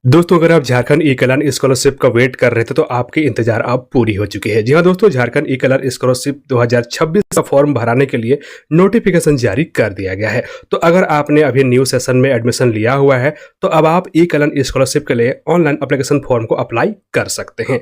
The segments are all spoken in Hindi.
दोस्तों, अगर आप झारखंड ई-कल्याण स्कॉलरशिप का वेट कर रहे थे तो आपकी इंतजार अब पूरी हो चुकी है। जी हाँ दोस्तों, झारखंड ई-कल्याण स्कॉलरशिप 2026 का फॉर्म भराने के लिए नोटिफिकेशन जारी कर दिया गया है। तो अगर आपने अभी न्यू सेशन में एडमिशन लिया हुआ है तो अब आप ई-कल्याण स्कॉलरशिप के लिए ऑनलाइन एप्लीकेशन फॉर्म को अप्लाई कर सकते हैं।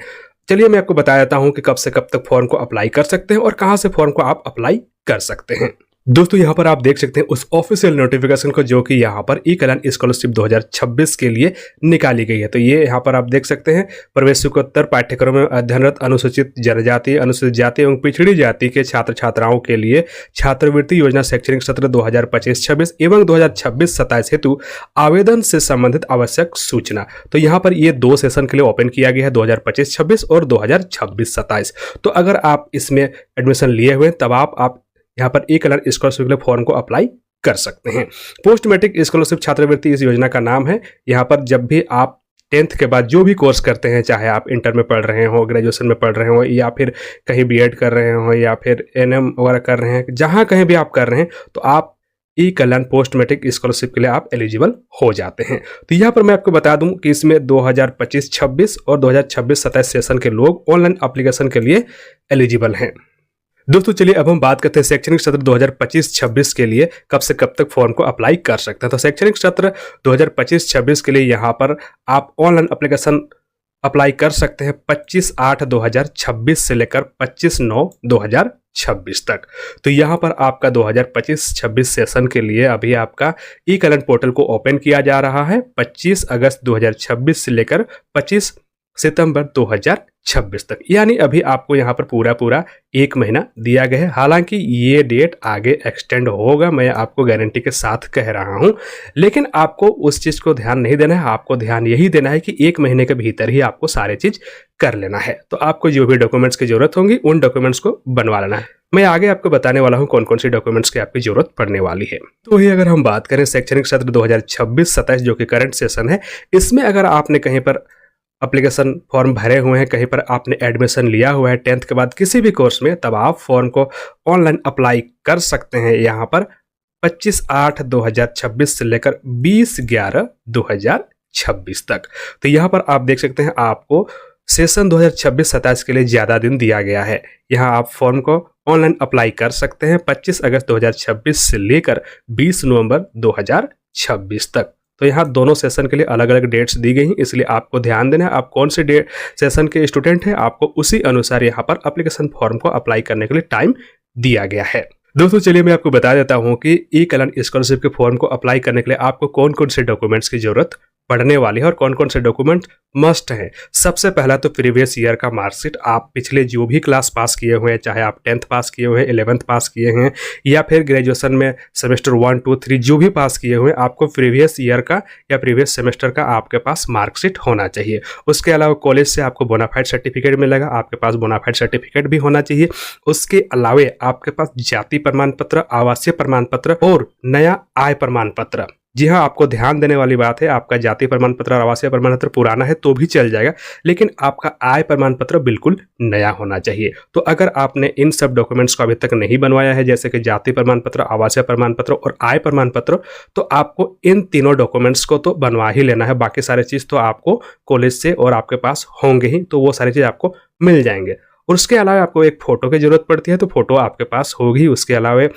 चलिए मैं आपको बता देता हूँ कि कब से कब तक फॉर्म को अप्लाई कर सकते हैं और कहाँ से फॉर्म को आप अप्लाई कर सकते हैं। दोस्तों, यहाँ पर आप देख सकते हैं उस ऑफिशियल नोटिफिकेशन को जो कि यहाँ पर ई-कल्याण स्कॉलरशिप 2026 के लिए निकाली गई है। तो ये यहाँ पर आप देख सकते हैं, प्रवेशिकोत्तर पाठ्यक्रम में अध्ययनरत अनुसूचित जनजाति, अनुसूचित जाति एवं पिछड़ी जाति के छात्र छात्राओं के लिए छात्रवृत्ति योजना शैक्षणिक सत्र 2025-26 एवं 2026-27 हेतु आवेदन से संबंधित आवश्यक सूचना। तो यहाँ पर ये 2 सेशन के लिए ओपन किया गया है, 2025-26 और 2026-27। तो अगर आप इसमें एडमिशन लिए हुए तब आप यहाँ पर ई-कल्याण स्कॉलरशिप के लिए फॉर्म को अप्लाई कर सकते हैं। पोस्ट मैट्रिक स्कॉलरशिप छात्रवृत्ति इस योजना का नाम है। यहाँ पर जब भी आप 10th के बाद जो भी कोर्स करते हैं, चाहे आप इंटर में पढ़ रहे हो, ग्रेजुएशन में पढ़ रहे हो या फिर कहीं बीएड कर रहे हो या फिर एनएम वगैरह कर रहे हैं, जहाँ कहीं भी आप कर रहे हैं तो आप ई-कल्याण पोस्ट मैट्रिक स्कॉलरशिप के लिए आप एलिजिबल हो जाते हैं। तो यहाँ पर मैं आपको बता दूं कि इसमें 2025-26 और 2026-27 सेशन के लोग ऑनलाइन एप्लीकेशन के लिए एलिजिबल हैं। दोस्तों चलिए अब हम बात करते हैं शैक्षणिक सत्र 2025-26 के लिए कब से कब तक फॉर्म को अप्लाई कर सकते हैं। तो शैक्षणिक सत्र 2025-26 के लिए यहाँ पर आप ऑनलाइन एप्लीकेशन अप्लाई कर सकते हैं 25/8/2026 से लेकर 25/9/2026 तक। तो यहाँ पर आपका 2025-26 सेशन के लिए अभी आपका ई-कल्याण पोर्टल को ओपन किया जा रहा है 25 अगस्त 2026 से लेकर 25 सितंबर 2026 तक, यानी अभी आपको यहाँ पर पूरा 1 महीना दिया गया है। हालांकि ये डेट आगे एक्सटेंड होगा, मैं आपको गारंटी के साथ कह रहा हूँ, लेकिन आपको उस चीज़ को ध्यान नहीं देना है। आपको ध्यान यही देना है कि 1 महीने के भीतर ही आपको सारे चीज़ कर लेना है। तो आपको जो भी डॉक्यूमेंट्स की जरूरत होंगी उन डॉक्यूमेंट्स को बनवा लेना है। मैं आगे आपको बताने वाला हूँ कौन कौन सी डॉक्यूमेंट्स की आपकी जरूरत पड़ने वाली है। तो वही अगर हम बात करें शैक्षणिक सत्र 2026-27 जो कि करंट सेशन है, इसमें अगर आपने कहीं पर एप्लीकेशन फॉर्म भरे हुए हैं, कहीं पर आपने एडमिशन लिया हुआ है 10th के बाद किसी भी कोर्स में, तब आप फॉर्म को ऑनलाइन अप्लाई कर सकते हैं यहाँ पर 25/8/2026 से लेकर 20/11/2026 तक। तो यहाँ पर आप देख सकते हैं आपको सेशन 2026-27 के लिए ज़्यादा दिन दिया गया है। यहाँ आप फॉर्म को ऑनलाइन अप्लाई कर सकते हैं 25 अगस्त 2026 से लेकर 20 नवंबर 2026 तक। तो यहाँ दोनों सेशन के लिए अलग अलग डेट्स दी गई हैं, इसलिए आपको ध्यान देना है आप कौन से सेशन के स्टूडेंट हैं, आपको उसी अनुसार यहाँ पर एप्लीकेशन फॉर्म को अप्लाई करने के लिए टाइम दिया गया है। दोस्तों चलिए मैं आपको बता देता हूँ कि ई-कल्याण स्कॉलरशिप के फॉर्म को अप्लाई करने के लिए आपको कौन कौन से डॉक्यूमेंट्स की जरूरत पड़ने वाली है और कौन कौन से डॉक्यूमेंट मस्ट हैं। सबसे पहला तो प्रीवियस ईयर का मार्कशीट, आप पिछले जो भी क्लास पास किए हुए हैं, चाहे आप 10th पास किए हुए हैं, 11th पास किए हैं या फिर ग्रेजुएशन में सेमेस्टर 1, 2, 3 जो भी पास किए हुए हैं, आपको प्रीवियस ईयर का या प्रीवियस सेमेस्टर का आपके पास मार्कशीट होना चाहिए। उसके अलावा कॉलेज से आपको बोनाफाइड सर्टिफिकेट मिलेगा, आपके पास बोनाफाइड सर्टिफिकेट भी होना चाहिए। उसके अलावा आपके पास जाति प्रमाण पत्र, आवासीय प्रमाण पत्र और नया आय प्रमाण पत्र। जी हाँ, आपको ध्यान देने वाली बात है, आपका जाति प्रमाण पत्र और आवासीय प्रमाण पत्र पुराना है तो भी चल जाएगा, लेकिन आपका आय प्रमाण पत्र बिल्कुल नया होना चाहिए। तो अगर आपने इन सब डॉक्यूमेंट्स को अभी तक नहीं बनवाया है, जैसे कि जाति प्रमाण पत्र, आवासीय प्रमाण पत्र और आय प्रमाण पत्र, तो आपको इन तीनों डॉक्यूमेंट्स को तो बनवा ही लेना है। बाकी सारी चीज़ तो आपको कॉलेज से और आपके पास होंगे ही, तो वो सारी चीज़ आपको मिल जाएंगे। और उसके अलावा आपको एक फ़ोटो की ज़रूरत पड़ती है, तो फोटो आपके पास होगी। उसके अलावा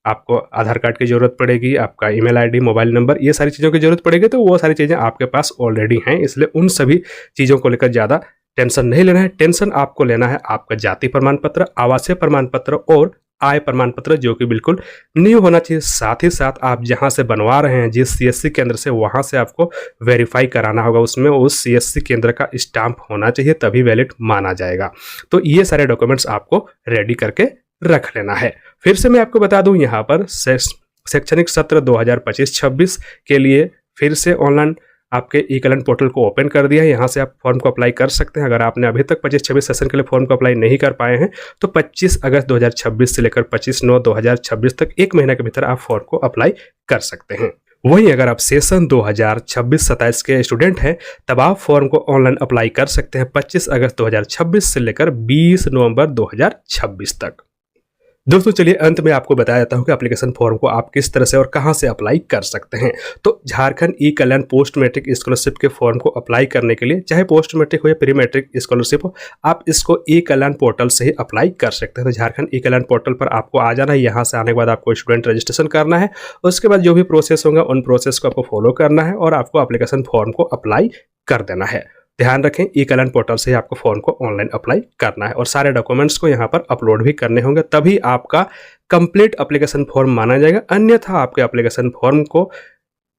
आपको आधार कार्ड की जरूरत पड़ेगी, आपका ईमेल आईडी, मोबाइल नंबर, ये सारी चीज़ों की जरूरत पड़ेगी। तो वो सारी चीज़ें आपके पास ऑलरेडी हैं, इसलिए उन सभी चीज़ों को लेकर ज़्यादा टेंशन नहीं लेना है। टेंशन आपको लेना है आपका जाति प्रमाण पत्र, आवासीय प्रमाण पत्र और आय प्रमाण पत्र, जो कि बिल्कुल न्यू होना चाहिए। साथ ही साथ आप जहां से बनवा रहे हैं, जिस सीएससी केंद्र से, वहां से आपको वेरीफाई कराना होगा, उसमें उस सीएससी केंद्र का स्टाम्प होना चाहिए, तभी वैलिड माना जाएगा। तो ये सारे डॉक्यूमेंट्स आपको रेडी करके रख लेना है। फिर से मैं आपको बता दूं, यहाँ पर शैक्षणिक सत्र 2025-26 के लिए फिर से ऑनलाइन आपके ई-कल्याण पोर्टल को ओपन कर दिया है। यहाँ से आप फॉर्म को अप्लाई कर सकते हैं। अगर आपने अभी तक 25-26 सेशन के लिए फॉर्म को अप्लाई नहीं कर पाए हैं तो 25 अगस्त 2026 से लेकर 25/9/2026 तक 1 महीने के भीतर आप फॉर्म को अप्लाई कर सकते हैं। वहीं अगर आप सेशन 2026-27 के स्टूडेंट हैं तब आप फॉर्म को ऑनलाइन अप्लाई कर सकते हैं 25 अगस्त 2026 से लेकर 20 नवंबर 2026 तक। दोस्तों चलिए अंत में आपको बताया जाता हूँ कि एप्लीकेशन फॉर्म को आप किस तरह से और कहां से अप्लाई कर सकते हैं। तो झारखंड ई कल्याण पोस्ट मैट्रिक स्कॉलरशिप के फॉर्म को अप्लाई करने के लिए, चाहे पोस्ट मैट्रिक हो या प्री मैट्रिक स्कॉलरशिप हो, आप इसको ई कल्याण पोर्टल से ही अप्लाई कर सकते हैं। तो झारखंड ई कल्याण पोर्टल पर आपको आ जाना है। यहाँ से आने के बाद आपको स्टूडेंट रजिस्ट्रेशन करना है। उसके बाद जो भी प्रोसेस होगा उन प्रोसेस को आपको फॉलो करना है और आपको एप्लीकेशन फॉर्म को अप्लाई कर देना है। ध्यान रखें, ई कल्याण पोर्टल से ही आपको फॉर्म को ऑनलाइन अप्लाई करना है और सारे डॉक्यूमेंट्स को यहाँ पर अपलोड भी करने होंगे, तभी आपका कंप्लीट एप्लीकेशन फॉर्म माना जाएगा। अन्यथा आपके एप्लीकेशन फॉर्म को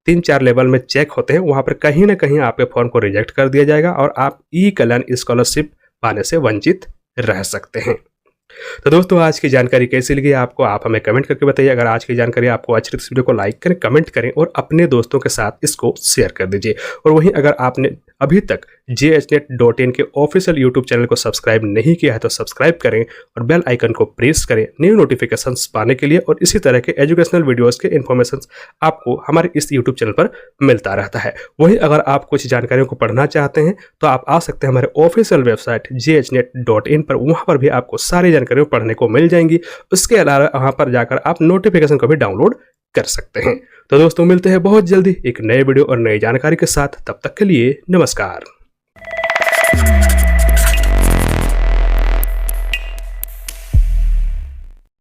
3-4 लेवल में चेक होते हैं, वहाँ पर कहीं ना कहीं आपके फॉर्म को रिजेक्ट कर दिया जाएगा और आप ई कल्याण स्कॉलरशिप पाने से वंचित रह सकते हैं। तो दोस्तों आज की जानकारी कैसी लगी आपको, आप हमें कमेंट करके बताइए। अगर आज की जानकारी आपको अच्छी लगी तो इस वीडियो को लाइक करें, कमेंट करें और अपने दोस्तों के साथ इसको शेयर कर दीजिए। और वहीं अगर आपने अभी तक jhnet.in के ऑफिशियल यूट्यूब चैनल को सब्सक्राइब नहीं किया है तो सब्सक्राइब करें और बेल आइकन को प्रेस करें न्यू नोटिफिकेशंस पाने के लिए। और इसी तरह के एजुकेशनल वीडियोस के इन्फॉर्मेशन आपको हमारे इस यूट्यूब चैनल पर मिलता रहता है। वहीं अगर आप कुछ जानकारियों को पढ़ना चाहते हैं तो आप आ सकते हैं हमारे ऑफिशियल वेबसाइट jhnet.in पर, वहाँ पर भी आपको सारी जानकारियाँ पढ़ने को मिल जाएंगी। उसके अलावा वहाँ पर जाकर आप नोटिफिकेशन को भी डाउनलोड कर सकते हैं। तो दोस्तों मिलते हैं बहुत जल्दी एक नए वीडियो और नई जानकारी के साथ, तब तक के लिए नमस्कार।